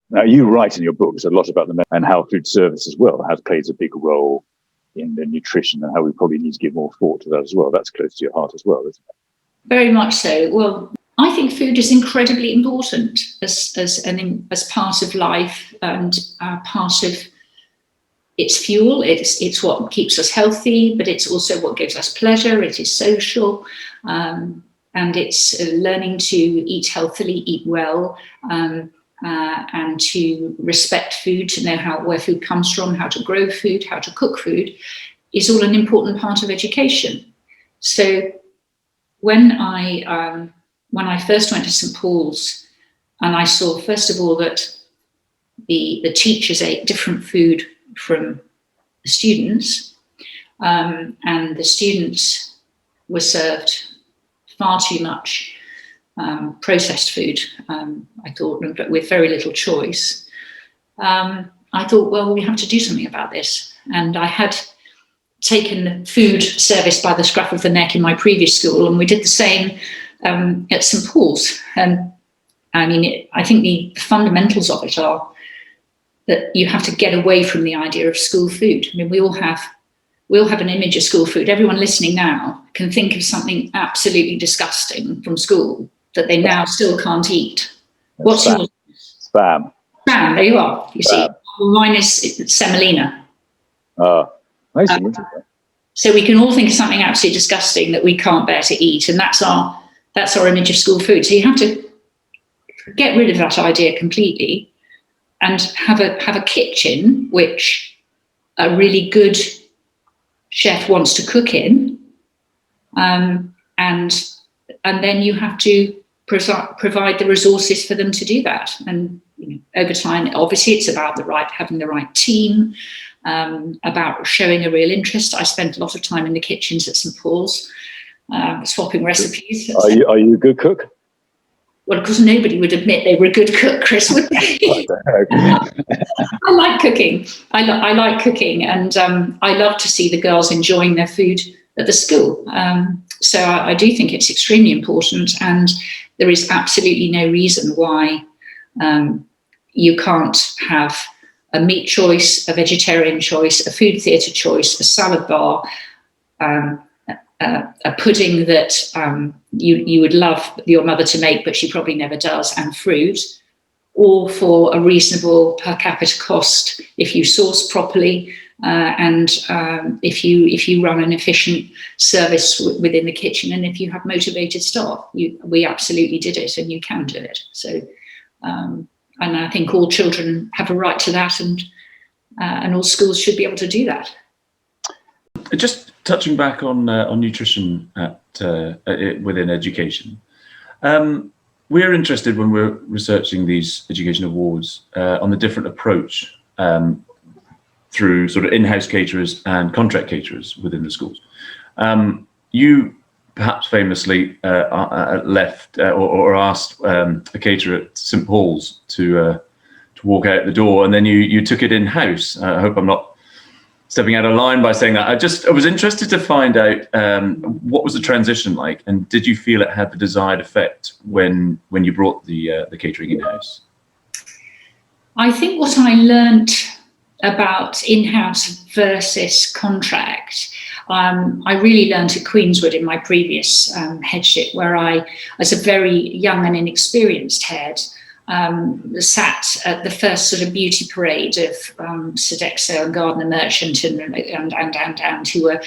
Now, you write in your books a lot about and how food service as well has plays a big role in the nutrition, and how we probably need to give more thought to that as well. That's close to your heart as well, isn't it? Very much so. Well, I think food is incredibly important as part of life, and part of it's fuel. It's what keeps us healthy, but it's also what gives us pleasure. It is social, and it's learning to eat healthily, eat well, and to respect food, to know where food comes from, how to grow food, how to cook food, is all an important part of education. So when I first went to St Paul's, and I saw, first of all, that the teachers ate different food from the students, and the students were served far too much processed food, I thought, but with very little choice. I thought, well, we have to do something about this. And I had taken food service by the scruff of the neck in my previous school, and we did the same at St Paul's. I think the fundamentals of it are that you have to get away from the idea of school food. I mean, we all have an image of school food. Everyone listening now can think of something absolutely disgusting from school that they now still can't eat. What's yours? Spam. Spam, there you are. You see, mine is semolina. So we can all think of something absolutely disgusting that we can't bear to eat, and that's our image of school food. So you have to get rid of that idea completely, and have a kitchen which a really good chef wants to cook in, and then you have to provide the resources for them to do that. And over time, obviously, it's about having the right team, about showing a real interest. I spent a lot of time in the kitchens at St Paul's, swapping recipes. Are you a good cook? Well, of course, nobody would admit they were a good cook, Chris, would they? I like cooking. I like cooking, and I love to see the girls enjoying their food at the school. So I do think it's extremely important, and there is absolutely no reason why you can't have a meat choice, a vegetarian choice, a food theatre choice, a salad bar, a pudding that you would love your mother to make, but she probably never does, and fruit, all for a reasonable per capita cost if you source properly, and if you run an efficient service within the kitchen, and if you have motivated staff. We absolutely did it, and you can do it. So, and I think all children have a right to that, and all schools should be able to do that. Just touching back on nutrition within education, we're interested, when we're researching these education awards, on the different approach through sort of in-house caterers and contract caterers within the schools. You perhaps famously left or asked a caterer at St Paul's to walk out the door, and then you took it in-house. I hope I'm not stepping out of line by saying that. I was interested to find out what was the transition like, and did you feel it had the desired effect when you brought the catering in-house? I think what I learned about in-house versus contract, I really learned at Queenswood in my previous headship, where I, as a very young and inexperienced head, sat at the first sort of beauty parade of Sodexo and Gardner Merchant and who were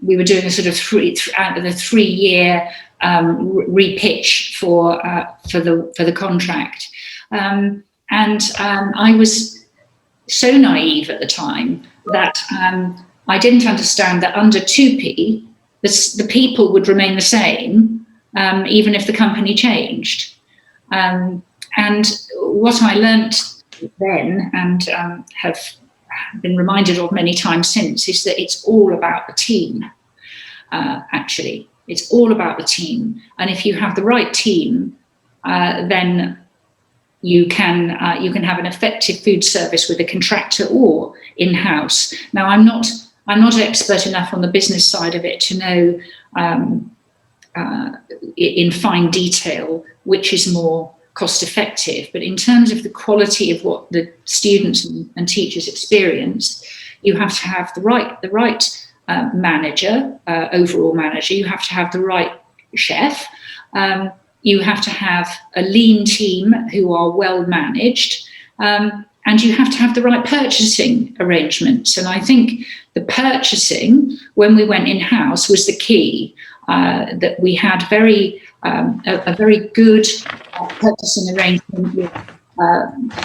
we were doing a sort of 3-year repitch for the contract, and I was so naive at the time that I didn't understand that under 2P the people would remain the same even if the company changed. And what I learnt then, and have been reminded of many times since, is that it's all about the team. Actually, it's all about the team. And if you have the right team, then you can have an effective food service with a contractor or in-house. Now, I'm not expert enough on the business side of it to know in fine detail which is more cost effective, but in terms of the quality of what the students and teachers experience, you have to have the right manager, overall manager. You have to have the right chef. You have to have a lean team who are well managed, and you have to have the right purchasing arrangements. And I think the purchasing, when we went in-house, was the key. That we had a very good purchasing arrangement with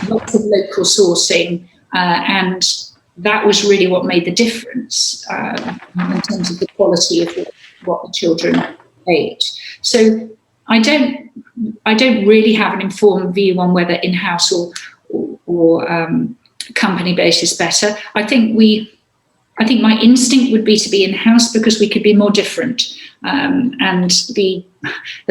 lots of local sourcing, and that was really what made the difference in terms of the quality of what the children ate. So I don't really have an informed view on whether in-house or company-based is better. I think my instinct would be to be in-house because we could be more different. And the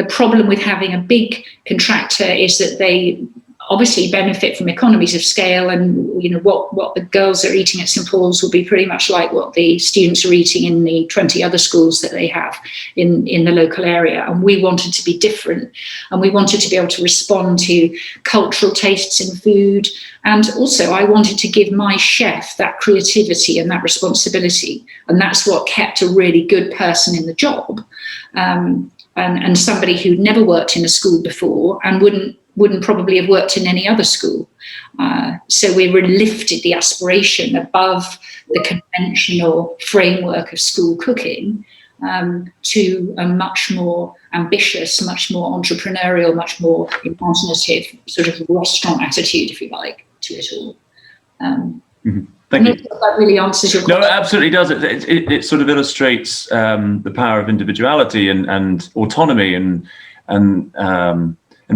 problem with having a big contractor is that they obviously benefit from economies of scale, and what the girls are eating at St Paul's will be pretty much like what the students are eating in the 20 other schools that they have in the local area. And we wanted to be different, and we wanted to be able to respond to cultural tastes in food. And also I wanted to give my chef that creativity and that responsibility, and that's what kept a really good person in the job, and somebody who'd never worked in a school before and wouldn't probably have worked in any other school. So we really lifted the aspiration above the conventional framework of school cooking to a much more ambitious, much more entrepreneurial, much more imaginative sort of restaurant attitude, if you like, to it all. Thank you. That really answers your question. No, it absolutely does. It sort of illustrates the power of individuality and autonomy and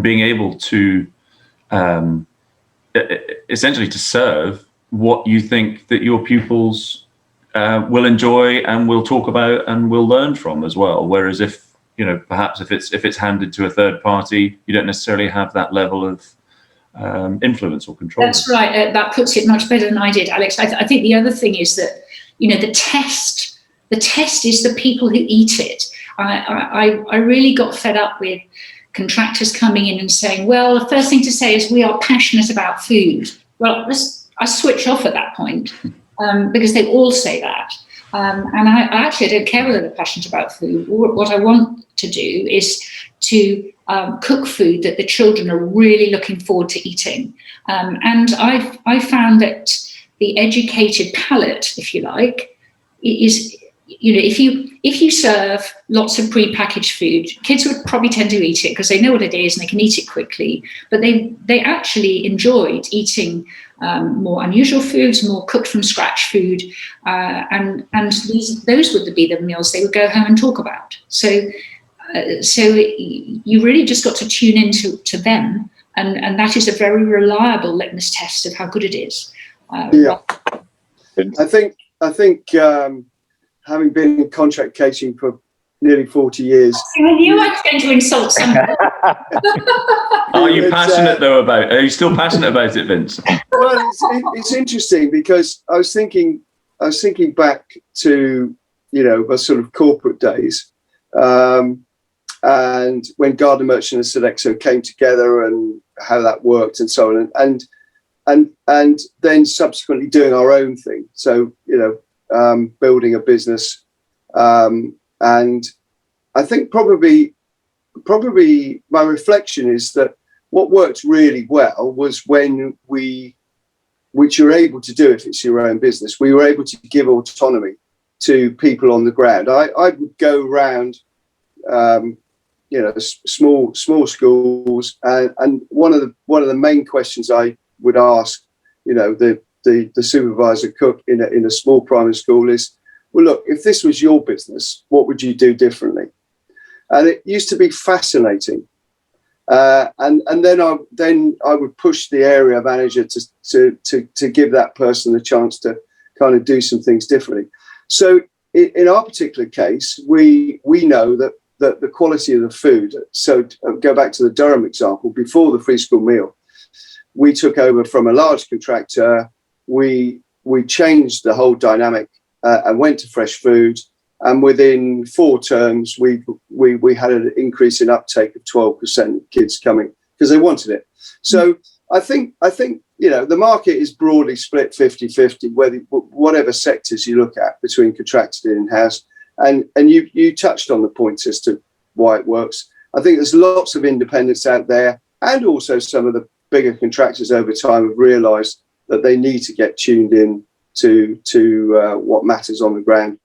being able to essentially to serve what you think that your pupils will enjoy and will talk about and will learn from as well. Whereas if perhaps if it's handed to a third party, you don't necessarily have that level of influence or control. That's right. That puts it much better than I did, Alex. I think the other thing is that the test is the people who eat it. I really got fed up with contractors coming in and saying, well, the first thing to say is we are passionate about food. Well, I switch off at that point because they all say that. And I actually don't care whether they're passionate about food. What I want to do is to cook food that the children are really looking forward to eating. And I found that the educated palate, if you like, is, if you serve lots of pre-packaged food, kids would probably tend to eat it because they know what it is and they can eat it quickly. But they actually enjoyed eating more unusual foods, more cooked from scratch food, and those would be the meals they would go home and talk about. So you really just got to tune into them, and that is a very reliable litmus test of how good it is. Yeah, I think. Having been in contract catering for nearly 40 years. I knew I was going to insult somebody. Are you passionate though about? Are you still passionate about it, Vince? Well, it's interesting because I was thinking back to my sort of corporate days, and when Garden Merchant and Sodexo came together and how that worked and so on, and then subsequently doing our own thing. So building a business, and I think probably my reflection is that what worked really well was which you're able to do if it's your own business. We were able to give autonomy to people on the ground. I would go around, small schools, and one of the main questions I would ask, the supervisor cook in a small primary school is, well, look, if this was your business, what would you do differently? And it used to be fascinating. And then I would push the area manager to give that person a chance to kind of do some things differently. So in our particular case, we know that the quality of the food. So go back to the Durham example. Before the free school meal, we took over from a large contractor. We changed the whole dynamic and went to fresh food, and within 4 terms we had an increase in uptake of 12% kids coming because they wanted it. So I think you know, the market is broadly split 50-50, whatever sectors you look at, between contracted and in-house. And you touched on the points as to why it works. I think there's lots of independents out there, and also some of the bigger contractors over time have realised that they need to get tuned in to what matters on the ground.